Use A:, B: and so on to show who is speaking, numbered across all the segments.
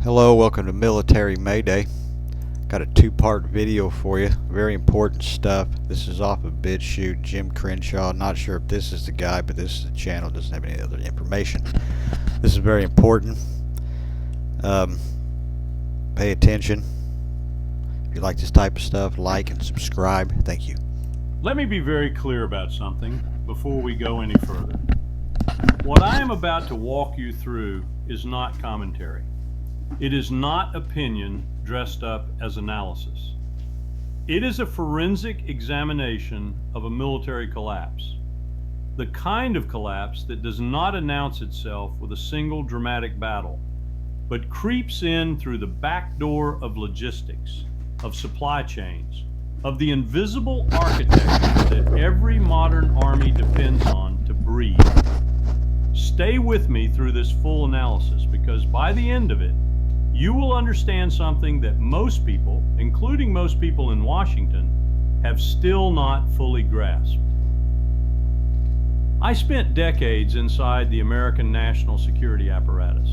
A: Hello, welcome to Military Mayday. Got a two-part video for you. Very important stuff. This is off of BitChute, Jim Crenshaw. Not sure if this is the guy, but this is the channel. Doesn't have any other information. This is very important. Pay attention. If you like this type of stuff, like and subscribe. Thank you.
B: Let me be very clear about something before we go any further. What I am about to walk you through is not commentary. It is not opinion dressed up as analysis. It is a forensic examination of a military collapse. The kind of collapse that does not announce itself with a single dramatic battle, but creeps in through the back door of logistics, of supply chains, of the invisible architecture that every modern army depends on to breathe. Stay with me through this full analysis, because by the end of it, you will understand something that most people, including most people in Washington, have still not fully grasped. I spent decades inside the American national security apparatus.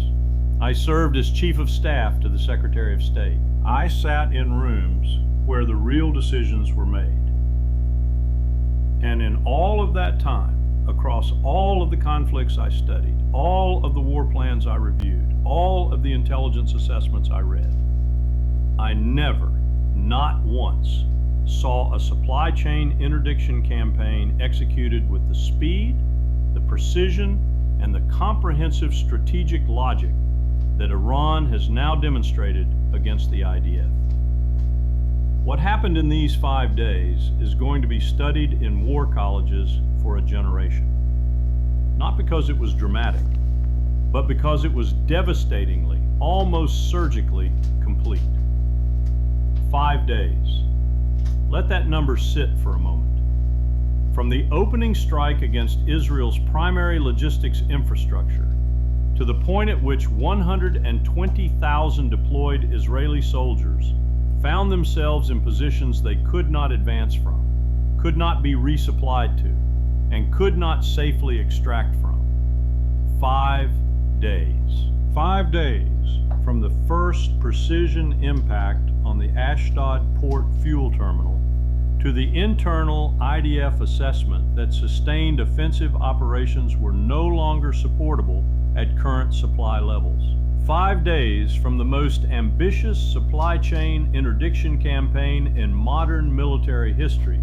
B: I served as Chief of Staff to the Secretary of State. I sat in rooms where the real decisions were made. And in all of that time, across all of the conflicts I studied, all of the war plans I reviewed, all of the intelligence assessments I read, I never, not once, saw a supply chain interdiction campaign executed with the speed, the precision, and the comprehensive strategic logic that Iran has now demonstrated against the IDF. What happened in these 5 days is going to be studied in war colleges for a generation. Not because it was dramatic, but because it was devastatingly, almost surgically complete. 5 days. Let that number sit for a moment. From the opening strike against Israel's primary logistics infrastructure to the point at which 120,000 deployed Israeli soldiers found themselves in positions they could not advance from, could not be resupplied to, and could not safely extract from. 5 days. 5 days from the first precision impact on the Ashdod port fuel terminal to the internal IDF assessment that sustained offensive operations were no longer supportable at current supply levels. 5 days from the most ambitious supply chain interdiction campaign in modern military history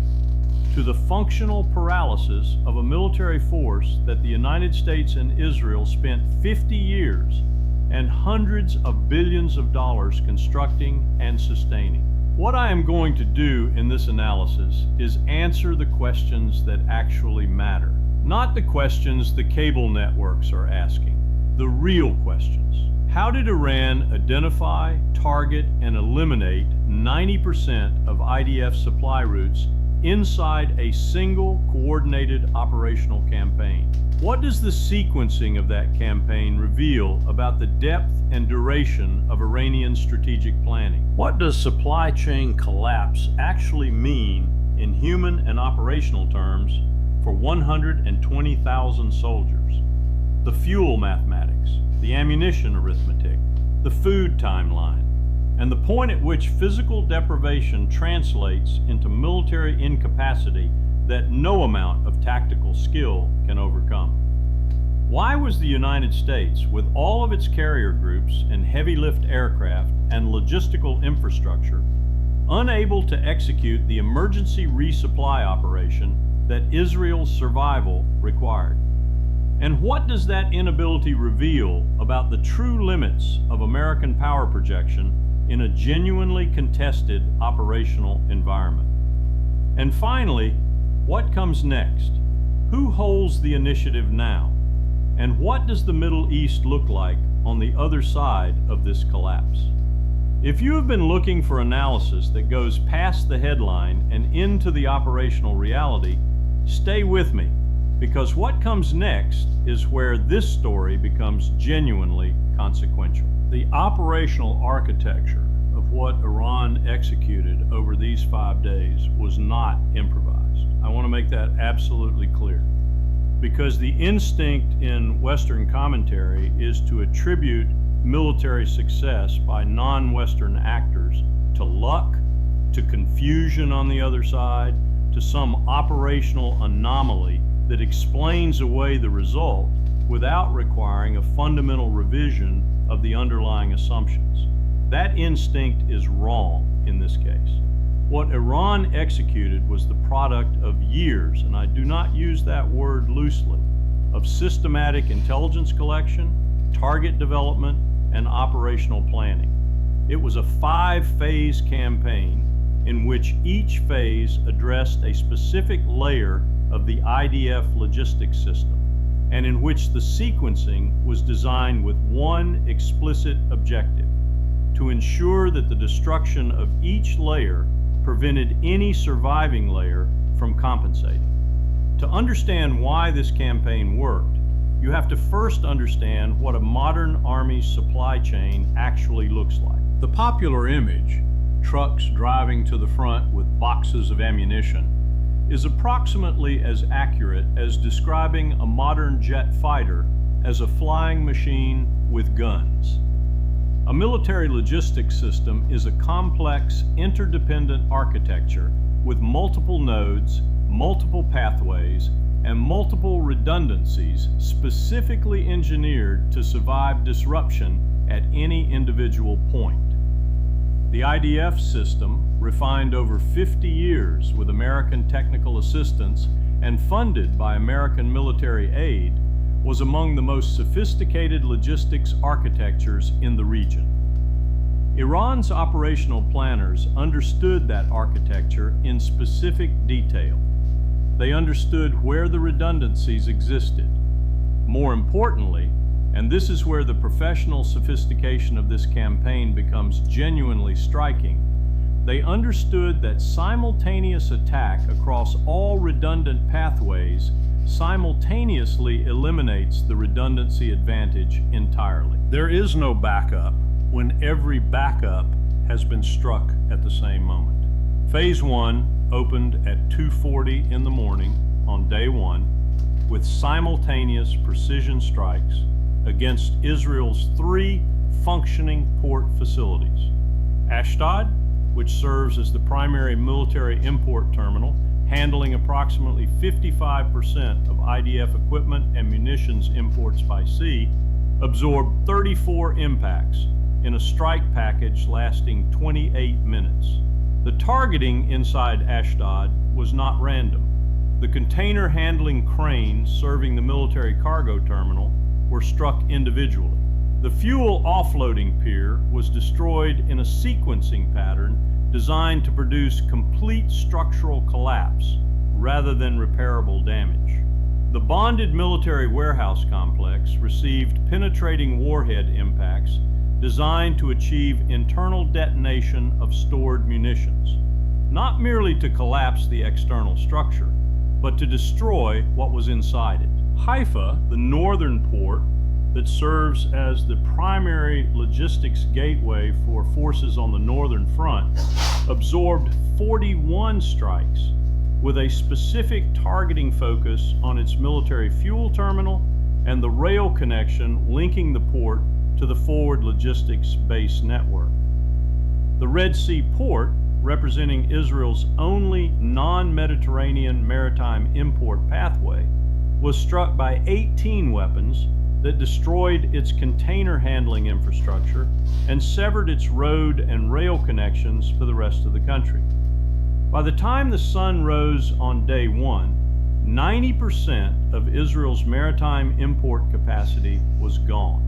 B: to the functional paralysis of a military force that the United States and Israel spent 50 years and hundreds of billions of dollars constructing and sustaining. What I am going to do in this analysis is answer the questions that actually matter, not the questions the cable networks are asking, the real questions. How did Iran identify, target, and eliminate 90% of IDF supply routes inside a single coordinated operational campaign? What does the sequencing of that campaign reveal about the depth and duration of Iranian strategic planning? What does supply chain collapse actually mean in human and operational terms for 120,000 soldiers? The fuel mathematics, the ammunition arithmetic, the food timeline, and the point at which physical deprivation translates into military incapacity that no amount of tactical skill can overcome. Why was the United States, with all of its carrier groups and heavy lift aircraft and logistical infrastructure, unable to execute the emergency resupply operation that Israel's survival required? And what does that inability reveal about the true limits of American power projection in a genuinely contested operational environment? And finally, what comes next? Who holds the initiative now? And what does the Middle East look like on the other side of this collapse? If you have been looking for analysis that goes past the headline and into the operational reality, stay with me, because what comes next is where this story becomes genuinely consequential. The operational architecture of what Iran executed over these 5 days was not improvised. I want to make that absolutely clear, because the instinct in Western commentary is to attribute military success by non-Western actors to luck, to confusion on the other side, to some operational anomaly that explains away the result without requiring a fundamental revision of the underlying assumptions. That instinct is wrong in this case. What Iran executed was the product of years, and I do not use that word loosely, of systematic intelligence collection, target development, and operational planning. It was a 5-phase campaign in which each phase addressed a specific layer of the IDF logistics system, and in which the sequencing was designed with one explicit objective: to ensure that the destruction of each layer prevented any surviving layer from compensating. To understand why this campaign worked, you have to first understand what a modern army supply chain actually looks like. The popular image, trucks driving to the front with boxes of ammunition, is approximately as accurate as describing a modern jet fighter as a flying machine with guns. A military logistics system is a complex, interdependent architecture with multiple nodes, multiple pathways, and multiple redundancies specifically engineered to survive disruption at any individual point. The IDF system, refined over 50 years with American technical assistance and funded by American military aid, was among the most sophisticated logistics architectures in the region. Iran's operational planners understood that architecture in specific detail. They understood where the redundancies existed. More importantly, and this is where the professional sophistication of this campaign becomes genuinely striking, they understood that simultaneous attack across all redundant pathways simultaneously eliminates the redundancy advantage entirely. There is no backup when every backup has been struck at the same moment. Phase 1 opened at 2:40 in the morning on day 1 with simultaneous precision strikes against Israel's 3 functioning port facilities: Ashdod, which serves as the primary military import terminal, handling approximately 55% of IDF equipment and munitions imports by sea, absorbed 34 impacts in a strike package lasting 28 minutes. The targeting inside Ashdod was not random. The container handling cranes serving the military cargo terminal were struck individually. The fuel offloading pier was destroyed in a sequencing pattern designed to produce complete structural collapse rather than repairable damage. The bonded military warehouse complex received penetrating warhead impacts designed to achieve internal detonation of stored munitions, not merely to collapse the external structure, but to destroy what was inside it. Haifa, the northern port that serves as the primary logistics gateway for forces on the northern front, absorbed 41 strikes with a specific targeting focus on its military fuel terminal and the rail connection linking the port to the forward logistics base network. The Red Sea port, representing Israel's only non-Mediterranean maritime import pathway, was struck by 18 weapons that destroyed its container handling infrastructure and severed its road and rail connections for the rest of the country. By the time the sun rose on day 1, 90% of Israel's maritime import capacity was gone.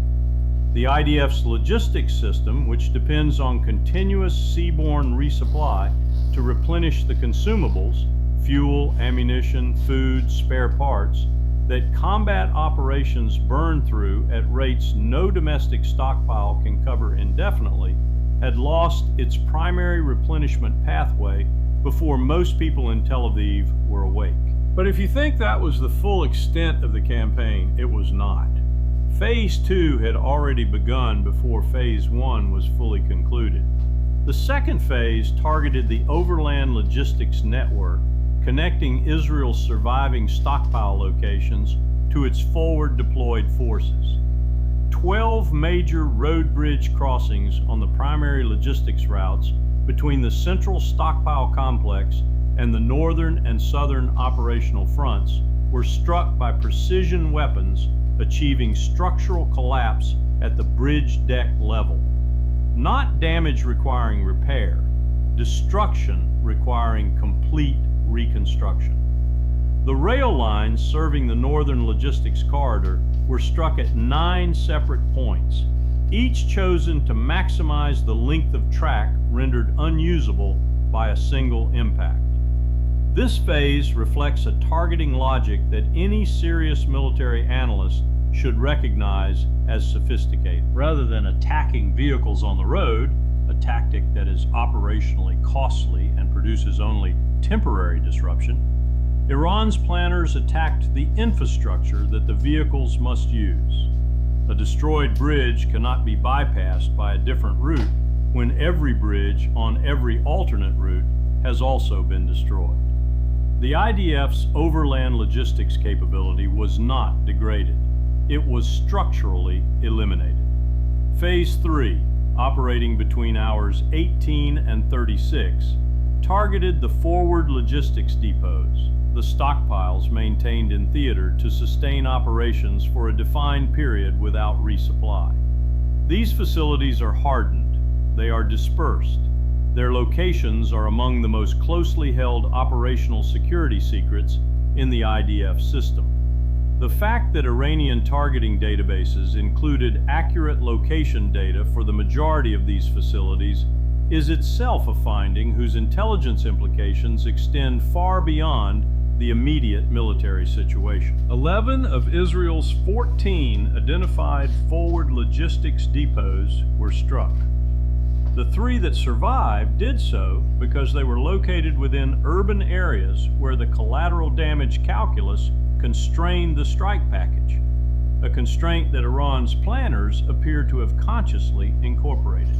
B: The IDF's logistics system, which depends on continuous seaborne resupply to replenish the consumables, fuel, ammunition, food, spare parts, that combat operations burn through at rates no domestic stockpile can cover indefinitely, had lost its primary replenishment pathway before most people in Tel Aviv were awake. But if you think that was the full extent of the campaign, it was not. Phase 2 had already begun before Phase 1 was fully concluded. The second phase targeted the overland logistics network connecting Israel's surviving stockpile locations to its forward deployed forces. 12 major road bridge crossings on the primary logistics routes between the central stockpile complex and the northern and southern operational fronts were struck by precision weapons, achieving structural collapse at the bridge deck level. Not damage requiring repair, destruction requiring complete reconstruction. The rail lines serving the northern logistics corridor were struck at 9 separate points, each chosen to maximize the length of track rendered unusable by a single impact. This phase reflects a targeting logic that any serious military analyst should recognize as sophisticated. Rather than attacking vehicles on the road, a tactic that is operationally costly and produces only temporary disruption, Iran's planners attacked the infrastructure that the vehicles must use. A destroyed bridge cannot be bypassed by a different route when every bridge on every alternate route has also been destroyed. The IDF's overland logistics capability was not degraded. It was structurally eliminated. Phase 3, operating between hours 18 and 36, targeted the forward logistics depots, the stockpiles maintained in theater to sustain operations for a defined period without resupply. These facilities are hardened. They are dispersed. Their locations are among the most closely held operational security secrets in the IDF system. The fact that Iranian targeting databases included accurate location data for the majority of these facilities is itself a finding whose intelligence implications extend far beyond the immediate military situation. 11 of Israel's 14 identified forward logistics depots were struck. The 3 that survived did so because they were located within urban areas where the collateral damage calculus constrained the strike package, a constraint that Iran's planners appear to have consciously incorporated.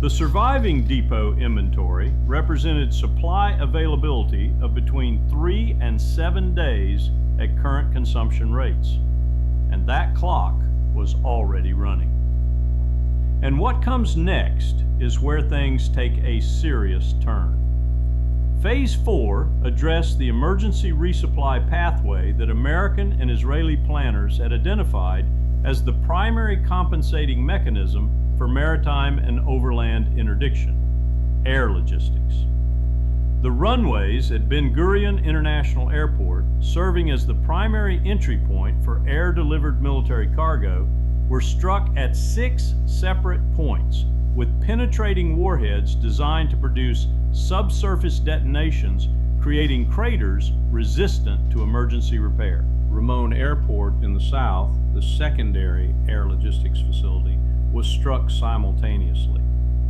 B: The surviving depot inventory represented supply availability of between 3 and 7 days at current consumption rates, and that clock was already running. And what comes next is where things take a serious turn. Phase 4 addressed the emergency resupply pathway that American and Israeli planners had identified as the primary compensating mechanism for maritime and overland interdiction: air logistics. The runways at Ben Gurion International Airport, serving as the primary entry point for air-delivered military cargo, were struck at 6 separate points with penetrating warheads designed to produce subsurface detonations, creating craters resistant to emergency repair. Ramon Airport in the south, the secondary air logistics facility, was struck simultaneously.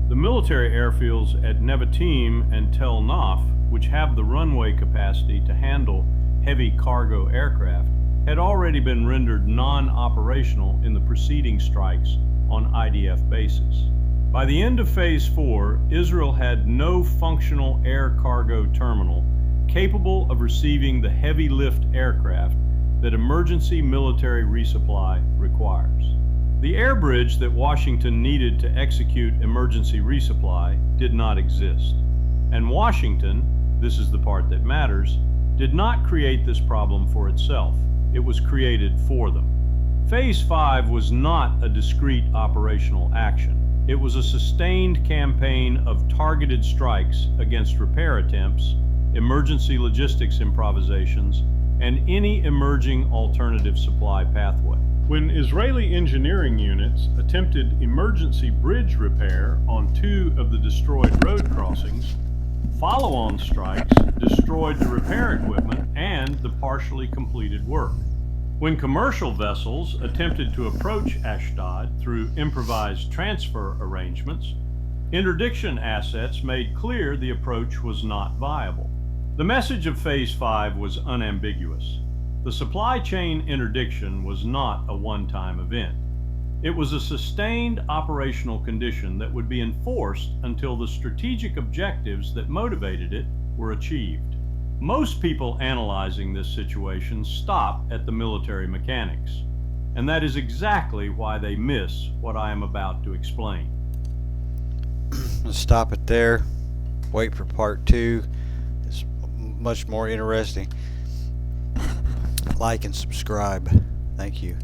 B: The military airfields at Nevatim and Tel Naf, which have the runway capacity to handle heavy cargo aircraft, had already been rendered non-operational in the preceding strikes on IDF bases. By the end of Phase 4, Israel had no functional air cargo terminal capable of receiving the heavy lift aircraft that emergency military resupply requires. The air bridge that Washington needed to execute emergency resupply did not exist. And Washington, this is the part that matters, did not create this problem for itself. It was created for them. Phase 5 was not a discrete operational action. It was a sustained campaign of targeted strikes against repair attempts, emergency logistics improvisations, and any emerging alternative supply pathway. When Israeli engineering units attempted emergency bridge repair on 2 of the destroyed road crossings, follow-on strikes destroyed the repair equipment and the partially completed work. When commercial vessels attempted to approach Ashdod through improvised transfer arrangements, interdiction assets made clear the approach was not viable. The message of Phase 5 was unambiguous. The supply chain interdiction was not a one-time event. It was a sustained operational condition that would be enforced until the strategic objectives that motivated it were achieved. Most people analyzing this situation stop at the military mechanics. And that is exactly why they miss what I am about to explain.
A: Let's stop it there. Wait for part 2. It's much more interesting. Like and subscribe. Thank you.